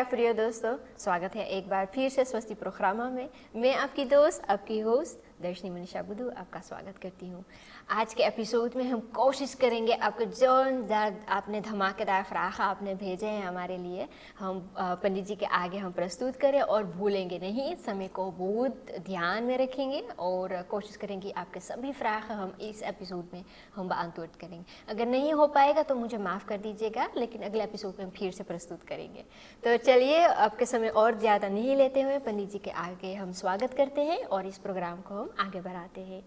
प्रिय दोस्तों, स्वागत है एक बार फिर से स्वस्ति प्रोग्राम में। मैं आपकी दोस्त, आपकी होस्ट दर्शनी मनीषा बुद्धू आपका स्वागत करती हूँ। आज के एपिसोड में हम कोशिश करेंगे आपको जो आपने धमाकेदार फ्राख आपने भेजे हैं हमारे लिए, हम पंडित जी के आगे हम प्रस्तुत करें और भूलेंगे नहीं, समय को बहुत ध्यान में रखेंगे और कोशिश करेंगे आपके सभी फ्राख हम इस एपिसोड में हम बांतुर्त करेंगे। अगर नहीं हो पाएगा तो मुझे माफ़ कर दीजिएगा, लेकिन अगले एपिसोड में फिर से प्रस्तुत करेंगे। तो चलिए, आपके समय और ज़्यादा नहीं लेते हुए पंडित जी के आगे हम स्वागत करते हैं और इस प्रोग्राम को हम आगे बढ़ाते हैं।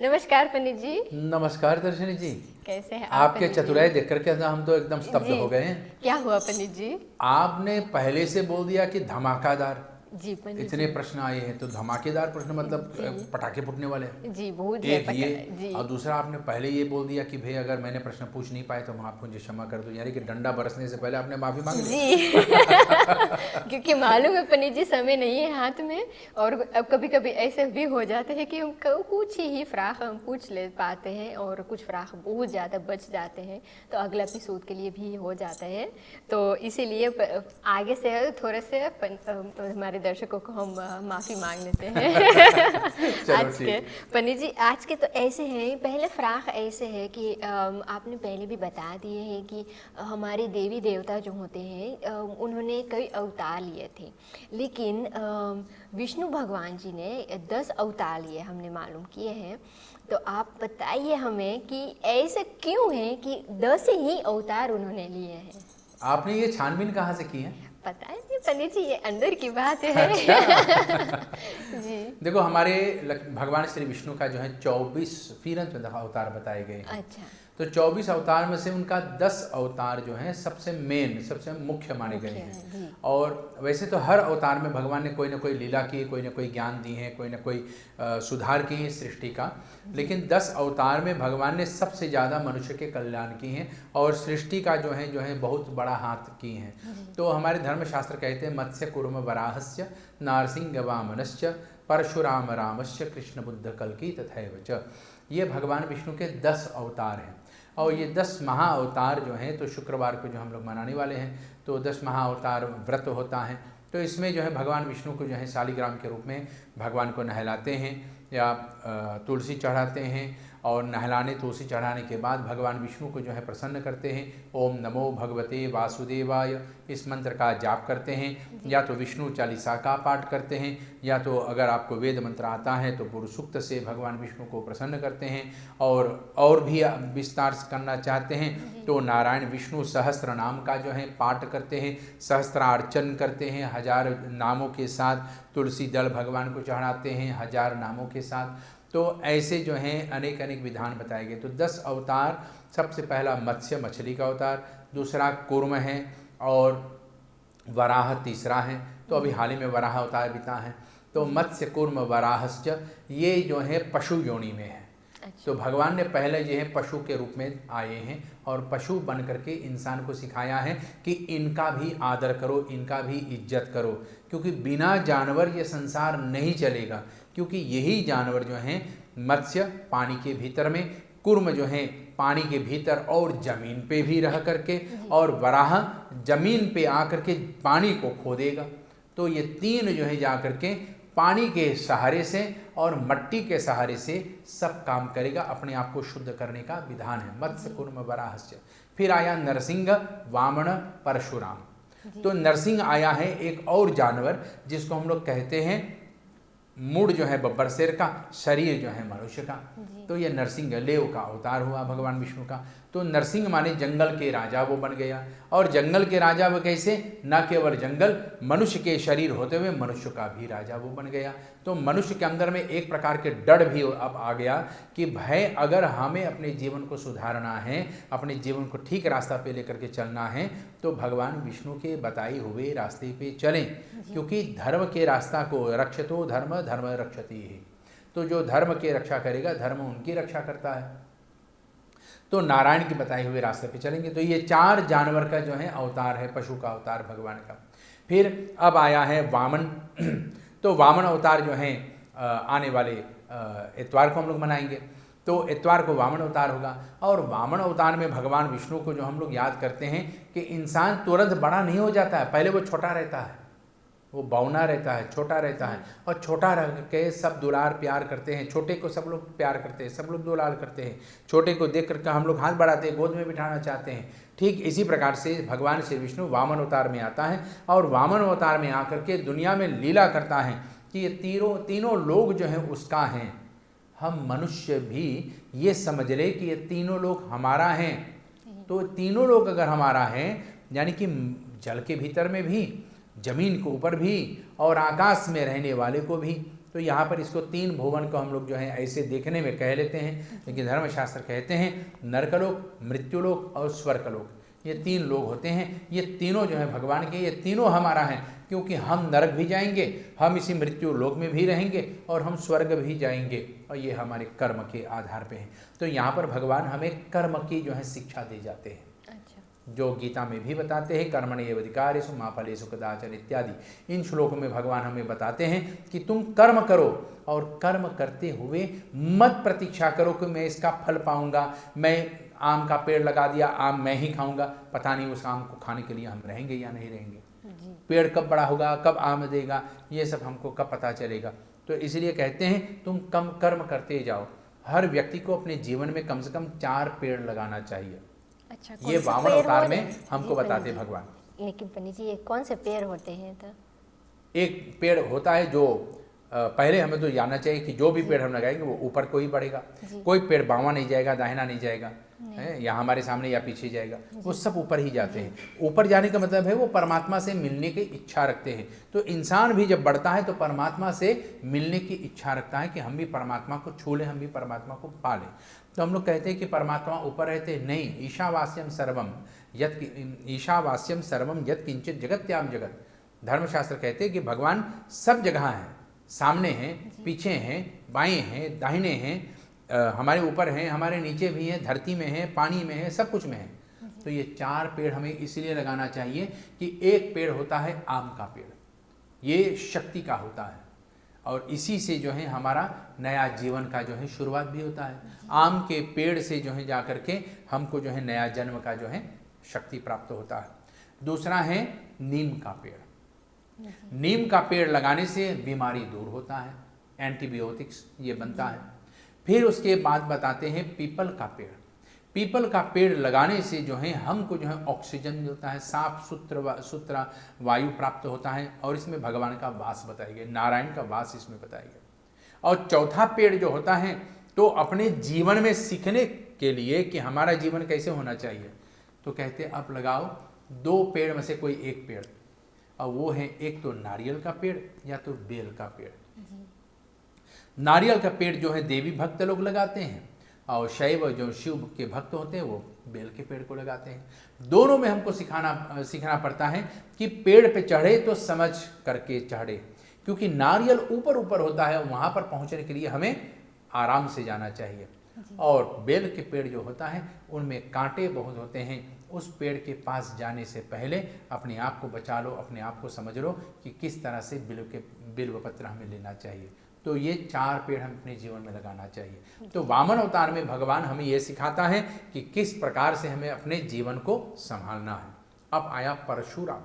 नमस्कार पंडित जी। नमस्कार दर्शनी जी, कैसे हैं आप? आपके चतुराई देख करके हम तो एकदम स्तब्ध हो गए हैं। क्या हुआ पंडित जी? आपने पहले से बोल दिया कि धमाकेदार। जी पंडित इतने प्रश्न आए हैं, तो धमाकेदार प्रश्न मतलब पटाखे फूटने वाले हैं। जी, बहुत एक ये जी। और दूसरा आपने पहले ये बोल दिया कि भाई अगर मैंने प्रश्न पूछ नहीं पाए तो मैं आपको मुझे क्षमा कर दूं, यानी कि डंडा बरसने से पहले आपने माफी मांग ली। जी क्योंकि मालूम है पंडित जी, समय नहीं है हाथ में, और अब कभी कभी ऐसे भी हो जाते हैं कि हम कुछ ही फ्राख हम पूछ ले पाते हैं और कुछ फ्राख बहुत ज़्यादा बच जाते हैं, तो अगला एपिसोड के लिए भी हो जाता है। तो इसीलिए आगे से थोड़े से हमारे दर्शकों को हम माफ़ी मांग लेते हैं आज के पंडित जी। आज के तो ऐसे हैं, पहले फ्राख ऐसे है कि आपने पहले भी बता दिए हैं कि हमारे देवी देवता जो होते हैं उन्होंने कई अवतार लिए थे, लेकिन विष्णु भगवान जी ने 10 अवतार लिए हमने मालूम किए हैं। तो आप बताइए हमें कि ऐसे क्यों है कि 10 ही अवतार उन्होंने लिए हैं? आपने ये छानबीन कहाँ से की है? पता है नहीं पंडित जी, ये अंदर की बात है। अच्छा। जी देखो, हमारे भगवान श्री विष्णु का जो है 24 अवतार बताए गए हैं। अच्छा। तो 24 अवतार में से उनका 10 अवतार जो हैं सबसे मेन, सबसे मुख्य माने गए हैं। और वैसे तो हर अवतार में भगवान ने कोई ना कोई लीला की, कोई ना कोई ज्ञान दी है, कोई ना कोई सुधार की है सृष्टि का, लेकिन 10 अवतार में भगवान ने सबसे ज़्यादा मनुष्य के कल्याण की हैं और सृष्टि का जो है बहुत बड़ा हाथ की हैं। तो हमारे धर्मशास्त्र कहते हैं मत्स्य कूर्म वराहस्य नारसिंह वामनश्च परशुराम रामस्य कृष्ण बुद्ध कल्कि तथैव च। ये भगवान विष्णु के 10 अवतार हैं। और ये 10 महाअवतार जो हैं, तो शुक्रवार को जो हम लोग मनाने वाले हैं, तो 10 महाअवतार व्रत होता है। तो इसमें जो है भगवान विष्णु को जो है शालिग्राम के रूप में भगवान को नहलाते हैं या तुलसी चढ़ाते हैं, और नहलाने तुलसी चढ़ाने के बाद भगवान विष्णु को जो है प्रसन्न करते हैं। ओम नमो भगवते वासुदेवाय, इस मंत्र का जाप करते हैं, या तो विष्णु चालीसा का पाठ करते हैं, या तो अगर आपको वेद मंत्र आता है तो पुरुष सूक्त से भगवान विष्णु को प्रसन्न करते हैं। और भी विस्तार से करना चाहते हैं तो नारायण विष्णु सहस्त्र नाम का जो है पाठ करते हैं, सहस्त्रार्चन करते हैं 1000 नामों के साथ, तुलसी दल भगवान को चढ़ाते हैं 1000 नामों के साथ। तो ऐसे जो हैं अनेक अनेक विधान बताए गए। तो 10 अवतार, सबसे पहला मत्स्य मछली का अवतार, दूसरा कूर्म है, और वराह तीसरा है। तो अभी हाल ही में वराह अवतार बीता है। तो मत्स्य कूर्म वराहश्च, ये जो है पशु योनि में है। तो भगवान ने पहले जो है पशु के रूप में आए हैं और पशु बन करके इंसान को सिखाया है कि इनका भी आदर करो, इनका भी इज्जत करो, क्योंकि बिना जानवर ये संसार नहीं चलेगा। क्योंकि यही जानवर जो हैं, मत्स्य पानी के भीतर में, कूर्म जो है पानी के भीतर और जमीन पे भी रह करके, और वराह जमीन पे आकर के पानी को खोदेगा। तो ये तीन जो है जा करके पानी के सहारे से और मट्टी के सहारे से सब काम करेगा, अपने आप को शुद्ध करने का विधान है। मत्स्य कूर्म वराहस्य। फिर आया नरसिंह वामन परशुराम। तो नरसिंह आया है एक और जानवर, जिसको हम लोग कहते हैं मूड जो है बब्बर शेर का, शरीर जो है मनुष्य का। तो ये नरसिंह लेव का अवतार हुआ भगवान विष्णु का। तो नरसिंह माने जंगल के राजा वो बन गया। और जंगल के राजा वो कैसे? न केवल जंगल, मनुष्य के शरीर होते हुए मनुष्य का भी राजा वो बन गया। तो मनुष्य के अंदर में एक प्रकार के डर भी अब आ गया कि भाई अगर हमें अपने जीवन को सुधारना है, अपने जीवन को ठीक रास्ता पे लेकर के चलना है, तो भगवान विष्णु के बताए हुए रास्ते पे चलें। क्योंकि धर्म के रास्ता को रक्षतो धर्म धर्म रक्षति है। तो जो धर्म की रक्षा करेगा, धर्म उनकी रक्षा करता है। तो नारायण के बताए हुए रास्ते पे चलेंगे। तो ये 4 जानवर का जो है अवतार है, पशु का अवतार भगवान का। फिर अब आया है वामन। तो वामन अवतार जो है आने वाले इतवार को हम लोग मनाएंगे। तो इतवार को वामन अवतार होगा। और वामन अवतार में भगवान विष्णु को जो हम लोग याद करते हैं कि इंसान तुरंत बड़ा नहीं हो जाता है, पहले वो छोटा रहता है, वो बौना रहता है, छोटा रहता है, और छोटा रह के सब दुलार प्यार करते हैं। छोटे को सब लोग प्यार करते हैं, सब लोग दुलार करते हैं। छोटे को देख करके हम लोग हाथ बढ़ाते हैं, गोद में बिठाना चाहते हैं। ठीक इसी प्रकार से भगवान श्री विष्णु वामन अवतार में आता है और वामन अवतार में आकर के दुनिया में लीला करता है कि ये तीनों लोग जो हैं उसका हैं। हम मनुष्य भी ये समझ ले कि ये तीनों लोग हमारा हैं। तो तीनों लोग अगर हमारा हैं, यानी कि जल के भीतर में भी, जमीन के ऊपर भी और आकाश में रहने वाले को भी, तो यहाँ पर इसको तीन भुवन को हम लोग जो है ऐसे देखने में कह लेते हैं, लेकिन धर्मशास्त्र कहते हैं नरकलोक, मृत्युलोक और स्वर्गलोक, ये तीन लोग होते हैं। ये तीनों जो है भगवान के, ये तीनों हमारा हैं, क्योंकि हम नरक भी जाएंगे, हम इसी मृत्यु लोक में भी रहेंगे और हम स्वर्ग भी जाएंगे, और ये हमारे कर्म के आधार पे हैं। तो यहाँ पर भगवान हमें कर्म की जो है शिक्षा दे जाते हैं, जो गीता में भी बताते हैं, कर्मण्येव अधिकारेषु मा फलेषु कदाचन इत्यादि। इन श्लोकों में भगवान हमें बताते हैं कि तुम कर्म करो और कर्म करते हुए मत प्रतीक्षा करो कि मैं इसका फल पाऊंगा, मैं आम का पेड़ लगा दिया, आम मैं ही खाऊंगा, पता नहीं उस आम को खाने के लिए हम रहेंगे या नहीं रहेंगे, पेड़ कब बड़ा होगा, कब आम देगा, ये सब हमको कब पता चलेगा। तो इसलिए कहते हैं तुम कम कर्म करते जाओ। हर व्यक्ति को अपने जीवन में कम से कम 4 पेड़ लगाना चाहिए। अच्छा, ये वामन अवतार में हमको बताते भगवान। लेकिन पंडित जी, ये कौन से पेड़ होते हैं? तो एक पेड़ होता है जो पहले हमें तो जानना चाहिए कि जो भी पेड़ हम लगाएंगे वो ऊपर को ही बढ़ेगा। कोई पेड़ बावां नहीं जाएगा, दाहिना नहीं जाएगा, या हमारे सामने या पीछे जाएगा, वो सब ऊपर ही जाते हैं। ऊपर जाने का मतलब है वो परमात्मा से मिलने की इच्छा रखते हैं। तो इंसान भी जब बढ़ता है तो परमात्मा से मिलने की इच्छा रखता है कि हम भी परमात्मा को छू लें, हम भी परमात्मा को पा लें। तो हम लोग कहते हैं कि परमात्मा ऊपर रहते हैं, नहीं, ईशावास्यम सर्वम यत् किंचित जगत्याम जगत। धर्मशास्त्र कहते हैं कि भगवान सब जगह हैं, सामने हैं, पीछे हैं, बाएं हैं, दाहिने हैं, हमारे ऊपर हैं, हमारे नीचे भी हैं, धरती में हैं, पानी में है, सब कुछ में है। तो ये 4 पेड़ हमें इसलिए लगाना चाहिए कि एक पेड़ होता है आम का पेड़, ये शक्ति का होता है, और इसी से जो है हमारा नया जीवन का जो है शुरुआत भी होता है। आम के पेड़ से जो है जा कर के हमको जो है नया जन्म का जो है शक्ति प्राप्त होता है। दूसरा है नीम का पेड़। नीम का पेड़ लगाने से बीमारी दूर होता है, एंटीबायोटिक्स ये बनता है। फिर उसके बाद बताते हैं पीपल का पेड़। पीपल का पेड़ लगाने से जो है हमको जो है ऑक्सीजन मिलता है, साफ सुथरा वायु प्राप्त होता है, और इसमें भगवान का वास बताया गया, नारायण का वास इसमें बताया गया। और चौथा पेड़ जो होता है तो अपने जीवन में सीखने के लिए कि हमारा जीवन कैसे होना चाहिए, तो कहते हैं अब लगाओ 2 पेड़ में से कोई एक पेड़, और वो है एक तो नारियल का पेड़ या तो बेल का पेड़। नारियल का पेड़ जो है देवी भक्त लोग लगाते हैं, और शैव जो शिव के भक्त होते हैं वो बेल के पेड़ को लगाते हैं। दोनों में हमको सीखना पड़ता है कि पेड़ पे चढ़े तो समझ करके चढ़े, क्योंकि नारियल ऊपर ऊपर होता है, वहाँ पर पहुँचने के लिए हमें आराम से जाना चाहिए। और बेल के पेड़ जो होता है उनमें कांटे बहुत होते हैं, उस पेड़ के पास जाने से पहले अपने आप को बचा लो, अपने आप को समझ लो कि किस तरह से बिल्व पत्र हमें लेना चाहिए। तो ये 4 पेड़ हम अपने जीवन में लगाना चाहिए। तो वामन अवतार में भगवान हमें ये सिखाता है कि किस प्रकार से हमें अपने जीवन को संभालना है। अब आया परशुराम।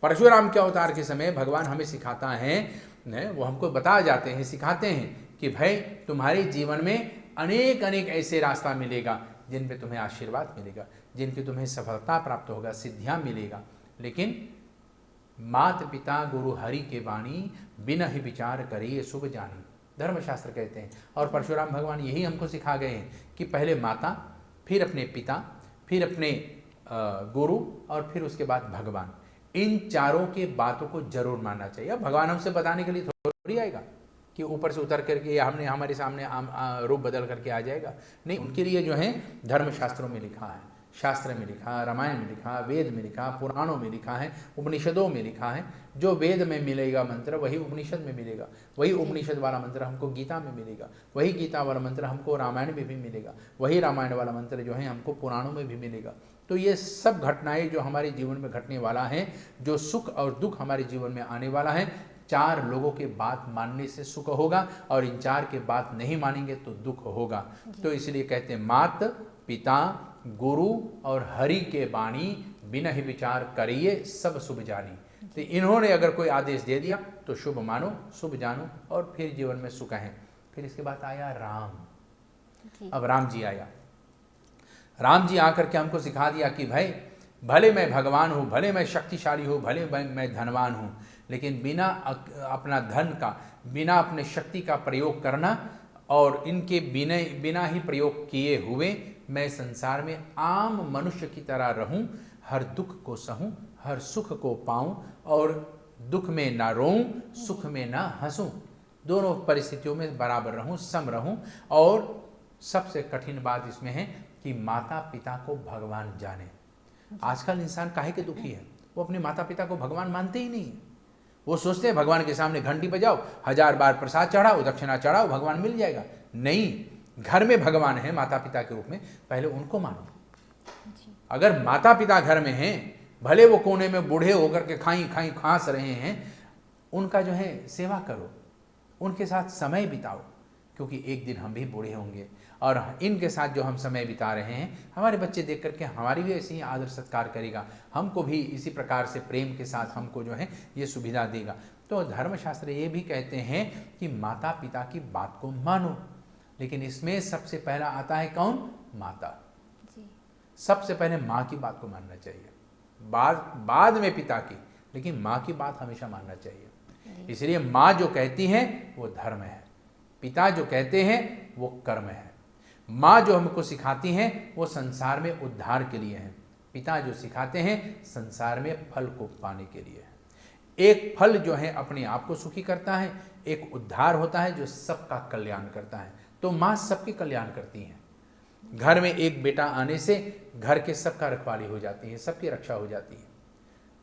परशुराम के अवतार के समय भगवान हमें सिखाता है, वो हमको बता जाते हैं, सिखाते हैं कि भाई तुम्हारे जीवन में अनेक ऐसे रास्ता मिलेगा जिन पे तुम्हें आशीर्वाद मिलेगा, जिनकी तुम्हें सफलता प्राप्त होगा, सिद्धियां मिलेगा, लेकिन मात पिता गुरु हरि के वाणी बिन ही विचार करिए शुभ जानी, धर्मशास्त्र कहते हैं। और परशुराम भगवान यही हमको सिखा गए हैं कि पहले माता, फिर अपने पिता, फिर अपने गुरु, और फिर उसके बाद भगवान, इन चारों के बातों को जरूर मानना चाहिए। अब भगवान हमसे बताने के लिए थोड़ी आएगा कि ऊपर से उतर करके या हमने हमारे सामने रूप बदल करके आ जाएगा, नहीं, उनके लिए जो है धर्मशास्त्रों में लिखा है, शास्त्र में लिखा, रामायण में लिखा, वेद में लिखा, पुराणों में लिखा है, उपनिषदों में लिखा है। जो वेद में मिलेगा मंत्र वही उपनिषद में मिलेगा, वही उपनिषद वाला मंत्र हमको गीता में मिलेगा, वही गीता वाला मंत्र हमको रामायण में भी मिलेगा, वही रामायण वाला मंत्र जो है हमको पुराणों में भी मिलेगा। तो ये सब घटनाएं जो हमारे जीवन में घटने वाला है, जो सुख और दुख हमारे जीवन में आने वाला है, 4 लोगों के बात मानने से सुख होगा और इन 4 के बात नहीं मानेंगे तो दुख होगा। तो इसलिए कहते हैं मात पिता गुरु और हरि के बाणी बिना ही विचार करिए सब शुभ जानी। तो इन्होंने अगर कोई आदेश दे दिया तो शुभ मानो शुभ जानो और फिर जीवन में सुख है। फिर इसके बाद आया राम। अब राम जी आया। राम जी आकर के हमको सिखा दिया कि भाई भले मैं भगवान हूँ, भले मैं शक्तिशाली हूँ, भले मैं धनवान हूँ, लेकिन बिना अपना धन का, बिना अपने शक्ति का प्रयोग करना और इनके बिना ही प्रयोग किए हुए मैं संसार में आम मनुष्य की तरह रहूं, हर दुख को सहूं, हर सुख को पाऊं और दुख में ना रोऊं, सुख में ना हंसूं, दोनों परिस्थितियों में बराबर रहूं, सम रहूं। और सबसे कठिन बात इसमें है कि माता पिता को भगवान जाने। आजकल इंसान काहे के दुखी है, वो अपने माता पिता को भगवान मानते ही नहीं है। वो सोचते हैं भगवान के सामने घंटी बजाओ, 1000 बार प्रसाद चढ़ाओ, दक्षिणा चढ़ाओ, भगवान मिल जाएगा। नहीं, घर में भगवान है माता पिता के रूप में, पहले उनको मानो। अगर माता पिता घर में हैं, भले वो कोने में बूढ़े होकर के खाई खाई खांस रहे हैं, उनका जो है सेवा करो, उनके साथ समय बिताओ, क्योंकि एक दिन हम भी बूढ़े होंगे और इनके साथ जो हम समय बिता रहे हैं, हमारे बच्चे देख करके हमारी भी ऐसे ही आदर सत्कार करेगा, हमको भी इसी प्रकार से प्रेम के साथ हमको जो है ये सुविधा देगा। तो धर्मशास्त्र ये भी कहते हैं कि माता पिता की बात को मानो, लेकिन इसमें सबसे पहला आता है कौन? माता। सबसे पहले माँ की बात को मानना चाहिए, बाद में पिता की, लेकिन माँ की बात हमेशा मानना चाहिए। इसलिए माँ जो कहती है वो धर्म है, पिता जो कहते हैं वो कर्म है। माँ जो हमको सिखाती हैं वो संसार में उद्धार के लिए है, पिता जो सिखाते हैं संसार में फल को पाने के लिए है। एक फल जो है अपने आप को सुखी करता है, एक उद्धार होता है जो सबका कल्याण करता है। तो माँ सबकी कल्याण करती हैं। घर में एक बेटा आने से घर के सबका रखवाली हो जाती है, सबकी रक्षा हो जाती है।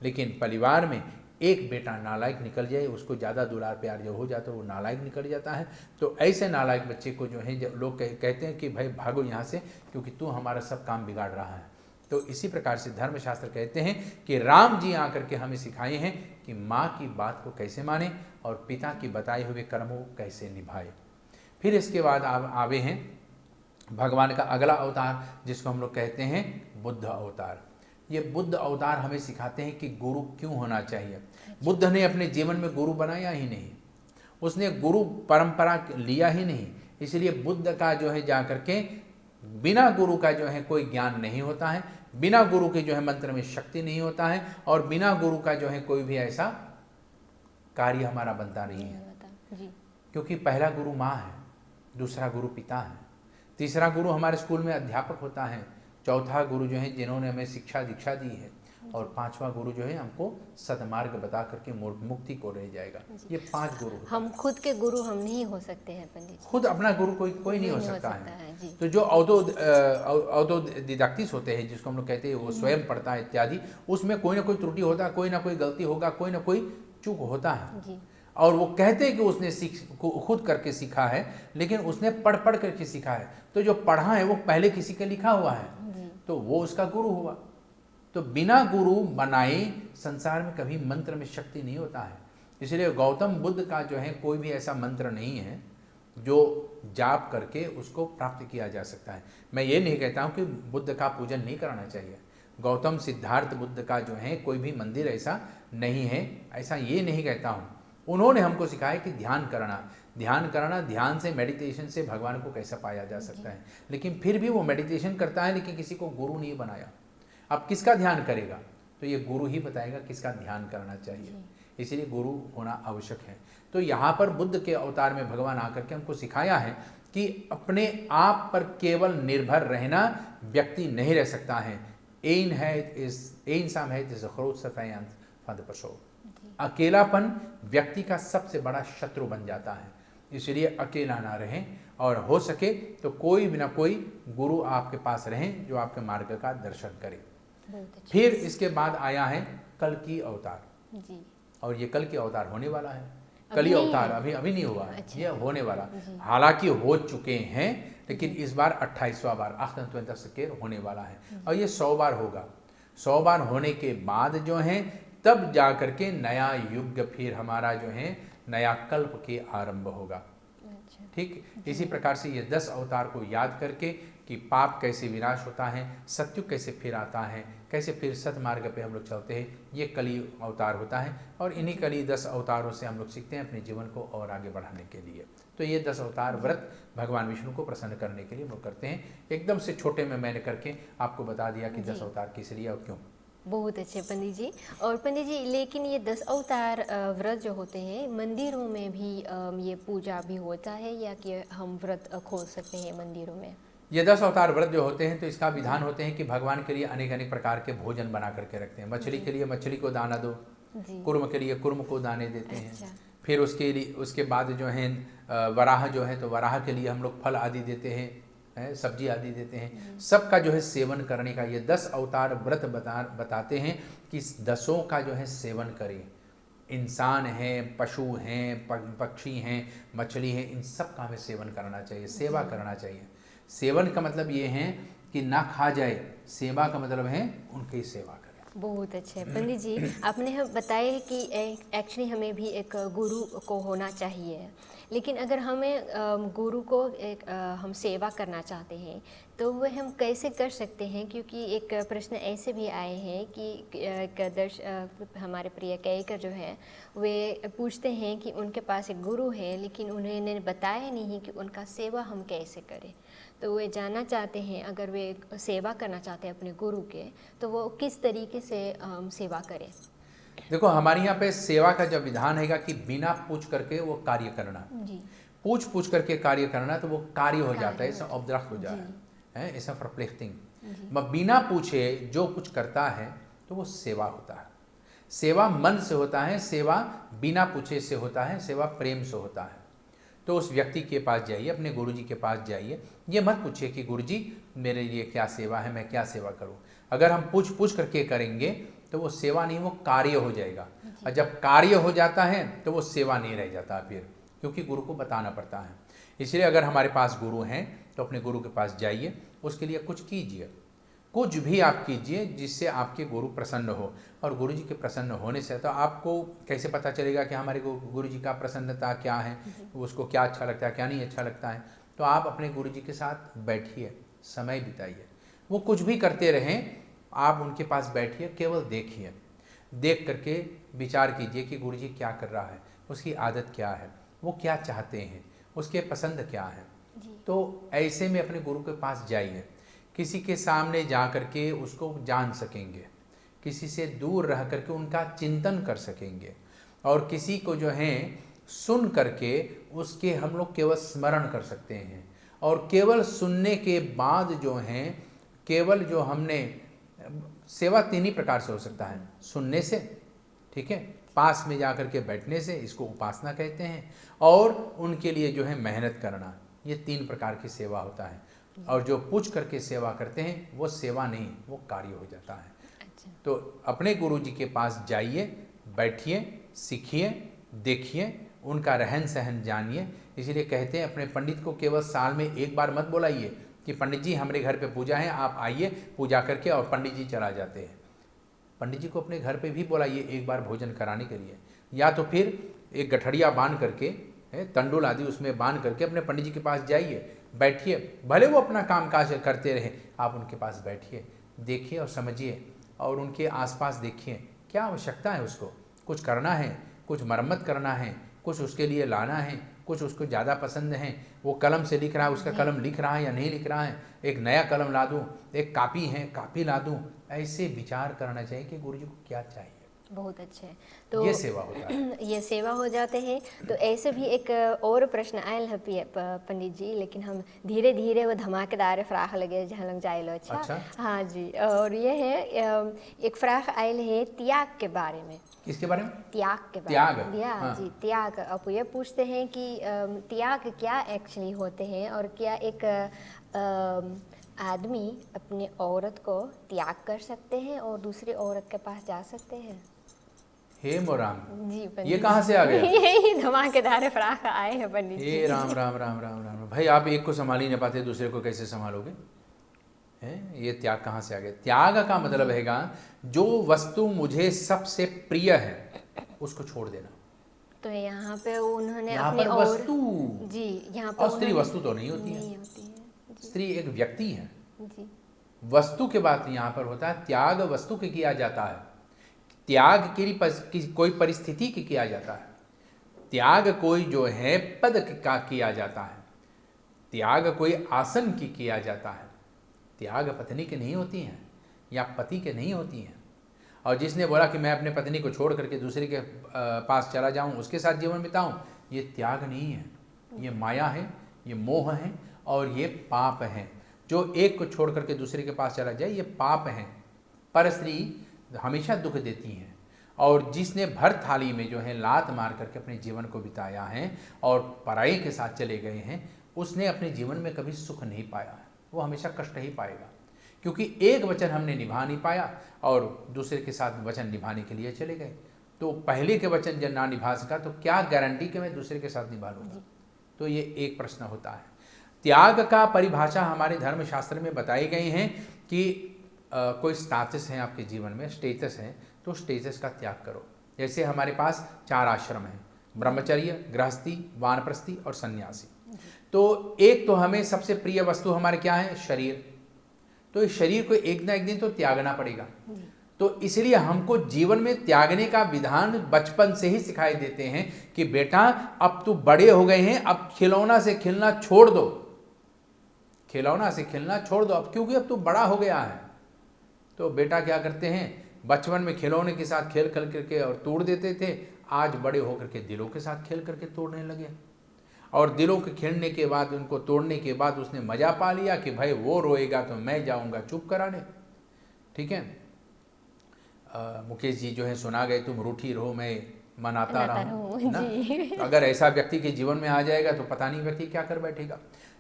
लेकिन परिवार में एक बेटा नालायक निकल जाए, उसको ज़्यादा दुलार प्यार जब हो जाता है वो नालायक निकल जाता है। तो ऐसे नालायक बच्चे को जो है लोग कहते हैं कि भाई भागो यहाँ से, क्योंकि तू हमारा सब काम बिगाड़ रहा है। तो इसी प्रकार से धर्मशास्त्र कहते हैं कि राम जी आकर के हमें सिखाए हैं कि माँ की बात को कैसे माने और पिता की बताए हुए कर्मों को कैसे निभाए। फिर इसके बाद आवे हैं भगवान का अगला अवतार, जिसको हम लोग कहते हैं बुद्ध अवतार। ये बुद्ध अवतार हमें सिखाते हैं कि गुरु क्यों होना चाहिए। बुद्ध ने अपने जीवन में गुरु बनाया ही नहीं, उसने गुरु परंपरा लिया ही नहीं। इसलिए बुद्ध का जो है जा करके बिना गुरु का जो है कोई ज्ञान नहीं होता है, बिना गुरु के जो है मंत्र में शक्ति नहीं होता है, और बिना गुरु का जो है कोई भी ऐसा कार्य हमारा बनता नहीं है। क्योंकि पहला गुरु माँ है, दूसरा गुरु पिता है, तीसरा गुरु हमारे स्कूल में अध्यापक होता है, चौथा गुरु जो है जिन्होंने हमें शिक्षा दीक्षा दी है, और पांचवा गुरु जो है हमको सदमार्ग बता करके मुक्ति को ले जाएगा। ये 5 गुरु। हम खुद के गुरु हम नहीं हो सकते हैं पंडित, खुद अपना गुरु कोई नहीं हो सकता है। तो जो औदोदिदाक्तिस होते हैं, जिसको हम लोग कहते हैं वो स्वयं पढ़ता है इत्यादि, उसमें कोई ना कोई त्रुटि होता है, कोई ना कोई गलती होगा, कोई ना कोई चूक होता है। और वो कहते हैं कि उसने खुद करके सीखा है, लेकिन उसने पढ़ करके सीखा है। तो जो पढ़ा है वो पहले किसी के लिखा हुआ है, तो वो उसका गुरु हुआ। तो बिना गुरु बनाए संसार में कभी मंत्र में शक्ति नहीं होता है। इसलिए गौतम बुद्ध का जो है कोई भी ऐसा मंत्र नहीं है जो जाप करके उसको प्राप्त किया जा सकता है। मैं ये नहीं कहता हूँ कि बुद्ध का पूजन नहीं कराना चाहिए। गौतम सिद्धार्थ बुद्ध का जो है कोई भी मंदिर ऐसा नहीं है, ऐसा ये नहीं कहता हूँ। उन्होंने हमको सिखाया कि ध्यान करना, ध्यान से, मेडिटेशन से भगवान को कैसा पाया जा सकता है। लेकिन फिर भी वो मेडिटेशन करता है, लेकिन किसी को गुरु नहीं बनाया। अब किसका ध्यान करेगा? तो ये गुरु ही बताएगा किसका ध्यान करना चाहिए। इसलिए गुरु होना आवश्यक है। तो यहाँ पर बुद्ध के अवतार में भगवान आकर के हमको सिखाया है कि अपने आप पर केवल निर्भर रहना व्यक्ति नहीं रह सकता है। अकेलापन व्यक्ति का सबसे बड़ा शत्रु बन जाता है। इसलिए अकेला ना रहें, और हो सके तो कोई भी ना कोई गुरु आपके पास रहें जो आपके मार्ग का दर्शन करे। फिर इसके बाद आया है कल की अवतार जी। और ये कल की अवतार होने वाला है। कली अवतार अभी नहीं हुआ है, ये होने वाला। हालांकि हो चुके हैं, लेकिन इस बार 28वां बार होने वाला है, और ये 100 बार होगा। 100 बार होने के बाद जो है तब जा करके नया युग फिर हमारा जो है नया कल्प के आरंभ होगा। अच्छा। ठीक, इसी प्रकार से ये 10 अवतार को याद करके कि पाप कैसे विनाश होता है, सत्युग कैसे फिर आता है, कैसे फिर सतमार्ग पे हम लोग चलते हैं, ये कली अवतार होता है। और इन्हीं कली 10 अवतारों से हम लोग सीखते हैं अपने जीवन को और आगे बढ़ाने के लिए। तो ये 10 अवतार व्रत भगवान विष्णु को प्रसन्न करने के लिए हम लोग करते हैं। एकदम से छोटे में मैंने करके आपको बता दिया कि 10 अवतार किस लिए और क्यों। बहुत अच्छे पंडित जी। और पंडित जी, लेकिन ये 10 अवतार व्रत जो होते हैं, मंदिरों में भी ये पूजा भी होता है या कि हम व्रत खोल सकते हैं मंदिरों में? ये 10 अवतार व्रत जो होते हैं तो इसका विधान होते हैं कि भगवान के लिए अनेक अनेक प्रकार के भोजन बना करके रखते हैं। मछली के लिए मछली को दाना दो, कुर्म के लिए कुर्म को दाने देते हैं। फिर उसके बाद जो है वराह जो है तो वराह के लिए हम लोग फल आदि देते हैं, सब्जी आदि देते हैं। सबका जो है सेवन करने का ये 10 अवतार व्रत बताते हैं कि 10 का जो है सेवन करें। इंसान हैं, पशु हैं, पक्षी हैं, मछली है, इन सब का हमें सेवन करना चाहिए, सेवा करना चाहिए। सेवन का मतलब ये है कि ना खा जाए, सेवा का मतलब है उनकी सेवा करें। बहुत अच्छे पंडित जी, आपने हम बताया है कि एक्चुअली हमें भी एक गुरु को होना चाहिए, लेकिन अगर हमें गुरु को हम सेवा करना चाहते हैं तो वह हम कैसे कर सकते हैं? क्योंकि एक प्रश्न ऐसे भी आए हैं कि हमारे प्रिय कैकर जो है वे पूछते हैं कि उनके पास एक गुरु है लेकिन उन्होंने बताया नहीं कि उनका सेवा हम कैसे करें। तो वे जानना चाहते हैं अगर वे सेवा करना चाहते हैं अपने गुरु के तो वो किस तरीके से सेवा करें। देखो, हमारे यहाँ पे सेवा का जब विधान है कि बिना पूछ करके वो कार्य करना, पूछ करके कार्य करना तो वो कार्य हो जाता है, ऐसा ऑब्जेक्ट हो जाता है, ऐसा परप्लेक्सिंग। बिना पूछे जो कुछ करता है तो वो सेवा होता है। सेवा मन से होता है, सेवा बिना पूछे से होता है, सेवा प्रेम से होता है। तो उस व्यक्ति के पास जाइए, अपने गुरुजी के पास जाइए, ये मत पूछिए कि गुरुजी मेरे लिए क्या सेवा है, मैं क्या सेवा करूं। अगर हम पूछ करके करेंगे तो वो सेवा नहीं, वो कार्य हो जाएगा। और जब कार्य हो जाता है तो वो सेवा नहीं रह जाता फिर, क्योंकि गुरु को बताना पड़ता है। इसलिए अगर हमारे पास गुरु हैं तो अपने गुरु के पास जाइए, उसके लिए कुछ कीजिए, कुछ भी आप कीजिए जिससे आपके गुरु प्रसन्न हो। और गुरु जी के प्रसन्न होने से तो आपको कैसे पता चलेगा कि हमारे गुरु जी का प्रसन्नता क्या है, उसको क्या अच्छा लगता है, क्या नहीं अच्छा लगता है। तो आप अपने गुरु जी के साथ बैठिए, समय बिताइए, वो कुछ भी करते रहें, आप उनके पास बैठिए, केवल देखिए, देख करके विचार कीजिए कि गुरु जी क्या कर रहा है, उसकी आदत क्या है, वो क्या चाहते हैं, उसके पसंद क्या है। तो ऐसे में अपने गुरु के पास जाइए, किसी के सामने जा करके उसको जान सकेंगे, किसी से दूर रह करके उनका चिंतन कर सकेंगे, और किसी को जो है सुन करके उसके हम लोग केवल स्मरण कर सकते हैं। और केवल सुनने के बाद जो हैं, केवल जो हमने सेवा 3 ही प्रकार से हो सकता है, सुनने से, ठीक है, पास में जा करके बैठने से, इसको उपासना कहते हैं, और उनके लिए जो है मेहनत करना, ये 3 प्रकार की सेवा होता है। और जो पूछ करके सेवा करते हैं वो सेवा नहीं, वो कार्य हो जाता है। अच्छा। तो अपने गुरु जी के पास जाइए, बैठिए, सीखिए, देखिए, उनका रहन सहन जानिए। इसीलिए कहते हैं अपने पंडित को केवल साल में एक बार मत बुलाइए कि पंडित जी हमारे घर पे पूजा है, आप आइए पूजा करके, और पंडित जी चला जाते हैं। पंडित जी को अपने घर पे भी बुलाइए एक बार भोजन कराने के लिए, या तो फिर एक गठड़िया बांध करके, तंडुल आदि उसमें बांध करके अपने पंडित जी के पास जाइए, बैठिए, भले वो अपना काम काज करते रहे, आप उनके पास बैठिए, देखिए और समझिए, और उनके आसपास देखिए क्या आवश्यकता है, उसको कुछ करना है, कुछ मरम्मत करना है, कुछ उसके लिए लाना है, कुछ उसको ज़्यादा पसंद है, वो कलम से लिख रहा है, उसका कलम लिख रहा है या नहीं लिख रहा है, एक नया कलम ला दूँ, एक कापी है कापी ला दूँ। ऐसे विचार करना चाहिए कि गुरु जी को क्या चाहिए। बहुत अच्छे। तो ये सेवा होता है, ये सेवा हो जाते हैं। तो ऐसे भी एक और प्रश्न आयल है पंडित जी, लेकिन हम धीरे धीरे वो धमाकेदार फ्राख लगे जहाँ लग जाए लो। अच्छा हाँ जी। और ये है एक फ्राख आयल है त्याग के बारे में। किसके बारे में? त्याग के बारे में। त्याग, हाँ जी, त्याग। अब ये पूछते हैं कि त्याग क्या एक्चुअली होते हैं, और क्या एक आदमी अपने औरत को त्याग कर सकते हैं और दूसरी औरत के पास जा सकते हैं? हे मोराम जी ये कहाँ से आ गया? यही धमाकेदार फ्राक आए हैं पंडित जी। हे राम राम राम राम राम। भाई आप एक को संभाल ही नहीं पाते, दूसरे को कैसे संभालोगे? है, ये त्याग कहाँ से आ गया? त्याग का मतलब हैगा जो वस्तु मुझे सबसे प्रिय है उसको छोड़ देना। तो यहाँ पे उन्होंने यहाँ अपनी पर और वस्तु, जी यहाँ पे और स्त्री उन्होंने वस्तु तो नहीं होती है, नहीं होती है जी स्त्री एक व्यक्ति है। जी वस्तु के बात यहाँ पर होता है, त्याग वस्तु के किया जाता है, त्याग कोई परिस्थिति की किया जाता है, त्याग कोई जो है पद का किया जाता है, त्याग कोई आसन की किया जाता है। त्याग पत्नी के नहीं होती हैं या पति के नहीं होती हैं। और जिसने बोला कि मैं अपने पत्नी को छोड़ करके दूसरे के पास चला जाऊं, उसके साथ जीवन बिताऊं, ये त्याग नहीं है, ये माया है, ये मोह है और ये पाप है। जो एक को छोड़ करके दूसरे के पास चला जाए ये पाप है। पर स्त्री हमेशा दुख देती हैं, और जिसने भर थाली में जो है लात मार करके अपने जीवन को बिताया है और पराई के साथ चले गए हैं, उसने अपने जीवन में कभी सुख नहीं पाया है, वो हमेशा कष्ट ही पाएगा। क्योंकि एक वचन हमने निभा नहीं पाया और दूसरे के साथ वचन निभाने के लिए चले गए। तो पहले के वचन जब ना निभा सका तो क्या गारंटी कि मैं दूसरे के साथ निभा लूँगा? तो ये एक प्रश्न होता है। त्याग का परिभाषा हमारे धर्मशास्त्र में बताई गई हैं कि कोई स्टेटस है आपके जीवन में, स्टेटस है, तो स्टेटस का त्याग करो। जैसे हमारे पास 4 आश्रम हैं, ब्रह्मचर्य, गृहस्थी, वानप्रस्थी और सन्यासी। तो एक तो हमें सबसे प्रिय वस्तु हमारे क्या है? शरीर। तो इस शरीर को एक ना एक दिन तो त्यागना पड़ेगा। तो इसलिए हमको जीवन में त्यागने का विधान बचपन से ही सिखाई देते हैं कि बेटा अब तू बड़े हो गए हैं, अब खिलौना से खेलना छोड़ दो, खिलौना से खेलना छोड़ दो अब, क्योंकि अब तू बड़ा हो गया है। तो बेटा क्या करते हैं, बचपन में खिलौने के साथ खेल खेल करके और तोड़ देते थे, आज बड़े होकर के दिलों के साथ खेल करके तोड़ने लगे। और दिलों के खेलने के बाद, उनको तोड़ने के बाद उसने मजा पा लिया कि भाई वो रोएगा तो मैं जाऊंगा चुप कराने। ठीक है, मुकेश जी जो है सुना गए, तुम रूठी रहो मैं मनाता रहूं ना। तो अगर ऐसा व्यक्ति के जीवन में आ जाएगा तो पता नहीं व्यक्ति क्या कर बैठेगा।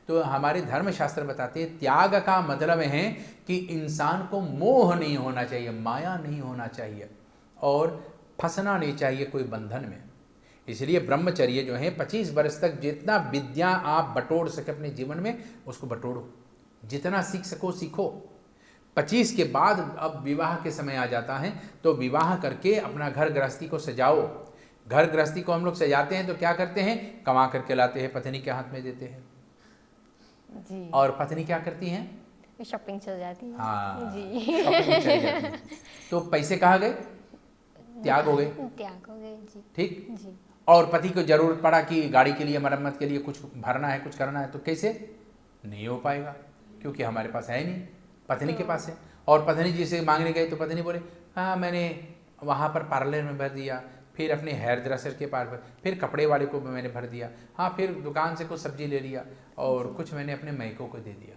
तो हमारे धर्मशास्त्र बताते हैं त्याग का मतलब है कि इंसान को मोह नहीं होना चाहिए, माया नहीं होना चाहिए और फंसना नहीं चाहिए कोई बंधन में। इसलिए ब्रह्मचर्य जो है 25 वर्ष तक जितना विद्या आप बटोर सके अपने जीवन में उसको बटोरो, जितना सीख सको सीखो। 25 के बाद अब विवाह के समय आ जाता है, तो विवाह करके अपना घर गृहस्थी को सजाओ। घर गृहस्थी को हम लोग सजाते हैं तो क्या करते हैं, कमा करके लाते हैं, पत्नी के हाथ में देते हैं जी। और पत्नी क्या करती हैं, शॉपिंग चल जाती है। हाँ जी। शॉपिंग चली जाती है। तो पैसे कहाँ गए, त्याग हो गए, त्याग हो गए जी। ठीक जी। और पति को जरूरत पड़ा कि गाड़ी के लिए, मरम्मत के लिए कुछ भरना है, कुछ करना है, तो कैसे नहीं हो पाएगा, क्योंकि हमारे पास है नहीं, पत्नी के पास है। और पत्नी जी से मांगने गए तो पत्नी बोले हाँ मैंने वहाँ पर पार्लर में भर दिया, फिर अपने हेयर ड्रेसर के पास भर, फिर कपड़े वाले को मैंने भर दिया, हाँ फिर दुकान से कुछ सब्जी ले लिया और कुछ मैंने अपने मैकों को दे दिया,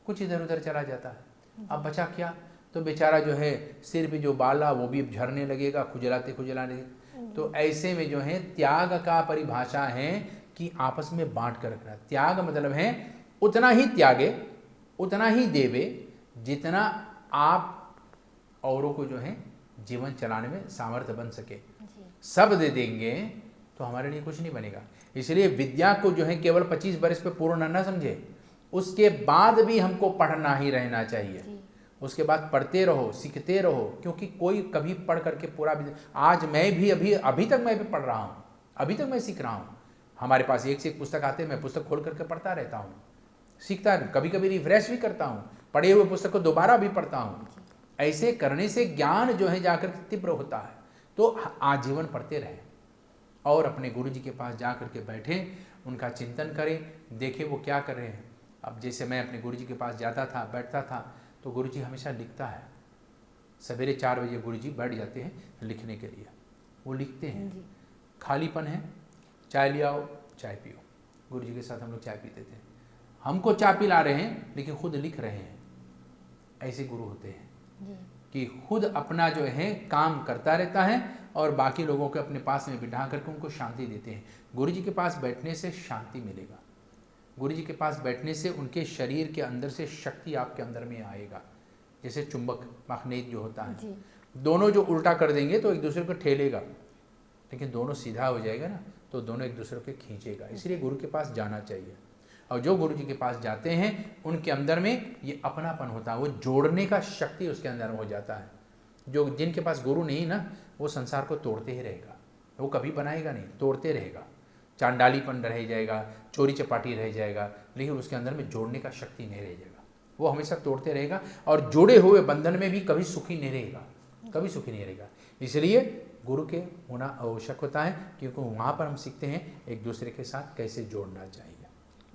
कुछ इधर उधर चला जाता है। अब बचा क्या, तो बेचारा जो है सिर पे जो बाला वो भी झड़ने लगेगा, खुजलाते खुजलाने। तो ऐसे में जो है त्याग का परिभाषा है कि आपस में बांट कर रखना। त्याग मतलब है उतना ही त्यागे, उतना ही देवे जितना आप औरों को जो है जीवन चलाने में सामर्थ्य बन सके। सब दे देंगे तो हमारे लिए कुछ नहीं बनेगा। इसलिए विद्या को जो है केवल 25 वर्ष पे पूर्ण ना समझे, उसके बाद भी हमको पढ़ना ही रहना चाहिए। उसके बाद पढ़ते रहो, सीखते रहो, क्योंकि कोई कभी पढ़ करके पूरा, आज मैं भी अभी तक मैं भी पढ़ रहा हूँ, अभी तक मैं सीख रहा हूँ। हमारे पास एक से एक पुस्तक आते हैं, मैं पुस्तक खोल करके पढ़ता रहता हूँ, सीखता, कभी कभी रिफ्रेश भी करता हूँ, पढ़े हुए पुस्तक को दोबारा भी पढ़ता हूँ। ऐसे करने से ज्ञान जो है जाकर तीव्र होता है। तो आजीवन पढ़ते रहें और अपने गुरु जी के पास जा कर के बैठें, उनका चिंतन करें, देखें वो क्या कर रहे हैं। अब जैसे मैं अपने गुरु जी के पास जाता था, बैठता था, तो गुरु जी हमेशा लिखता है। सवेरे 4 बजे गुरु जी बैठ जाते हैं लिखने के लिए, वो लिखते हैं। खालीपन है, चाय ले आओ, चाय पियो। गुरु जी के साथ हम लोग चाय पीते थे, हमको चाय पिला रहे हैं लेकिन खुद लिख रहे हैं। ऐसे गुरु होते हैं कि खुद अपना जो है काम करता रहता है और बाकी लोगों को अपने पास में बिठा करके उनको शांति देते हैं। गुरु जी के पास बैठने से शांति मिलेगा, गुरु जी के पास बैठने से उनके शरीर के अंदर से शक्ति आपके अंदर में आएगा। जैसे चुंबक मैग्नेट जो होता है, दोनों जो उल्टा कर देंगे तो एक दूसरे को ठेलेगा, लेकिन दोनों सीधा हो जाएगा ना तो दोनों एक दूसरे को खींचेगा। इसलिए गुरु के पास जाना चाहिए। और जो गुरु जी के पास जाते हैं उनके अंदर में ये अपनापन होता है, वो जोड़ने का शक्ति उसके अंदर हो जाता है। जो जिनके पास गुरु नहीं ना, वो संसार को तोड़ते ही रहेगा, वो कभी बनाएगा नहीं, तोड़ते रहेगा, चांडालीपन रह जाएगा, चोरी चपाटी रह जाएगा, लेकिन उसके अंदर में जोड़ने का शक्ति नहीं रह जाएगा। वो हमेशा तोड़ते रहेगा और जुड़े हुए बंधन में भी कभी सुखी नहीं रहेगा, कभी सुखी नहीं रहेगा। इसलिए गुरु के होना आवश्यक होता है, क्योंकि वहाँ पर हम सीखते हैं एक दूसरे के साथ कैसे जोड़ना चाहिए।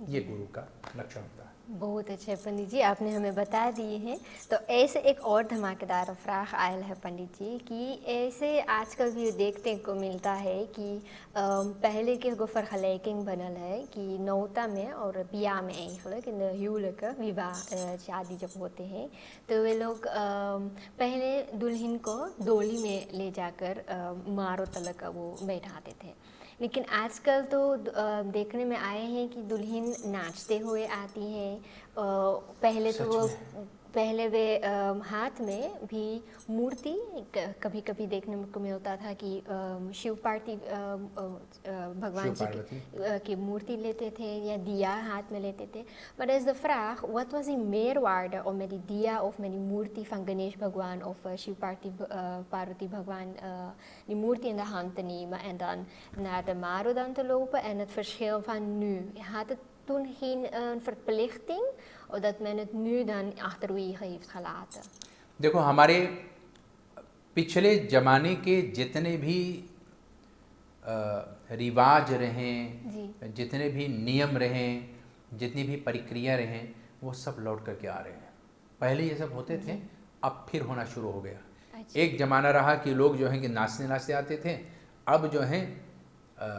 ये गुरु का लक्षण होता है। बहुत अच्छे पंडित जी, आपने हमें बता दिए हैं। तो ऐसे एक और धमाकेदार फ्राख आयल है पंडित जी कि ऐसे आजकल भी देखने को मिलता है कि पहले के गो vergelijking बनल है कि नौता में और बिया में eigenlijk in de huwelijken विवाह शादी जब होते हैं तो वे लोग पहले दुल्हन को डोली में ले जाकर मारो तलक वो बैठाते थे। लेकिन आजकल तो देखने में आए हैं कि दुल्हन नाचते हुए आती हैं। पहले तो वो पहले वे हाथ में भी मूर्ति कभी कभी देखने को मिलता था कि शिव पार्वती भगवान जी की मूर्ति लेते थे या दिया हाथ में लेते थे। Maar is de vraag, wat was die meerwaarde om met die dia of met die moerti van Ganesh Bhagwan of Shiv Parvati Bhagwan die moerti in de hand te nemen en dan naar de Marudan te lopen en het verschil van nu? Had het toen geen verplichting और dat men het nu dan achterwege heeft gelaten? देखो, हमारे पिछले ज़माने के जितने भी रिवाज रहें, जितने भी नियम रहें, जितनी भी प्रक्रिया रहें, वो सब लौट करके आ रहे हैं। पहले ये सब होते थे, अब फिर होना शुरू हो गया। एक ज़माना रहा कि लोग जो हैं कि नाचने नाचते आते थे, अब जो है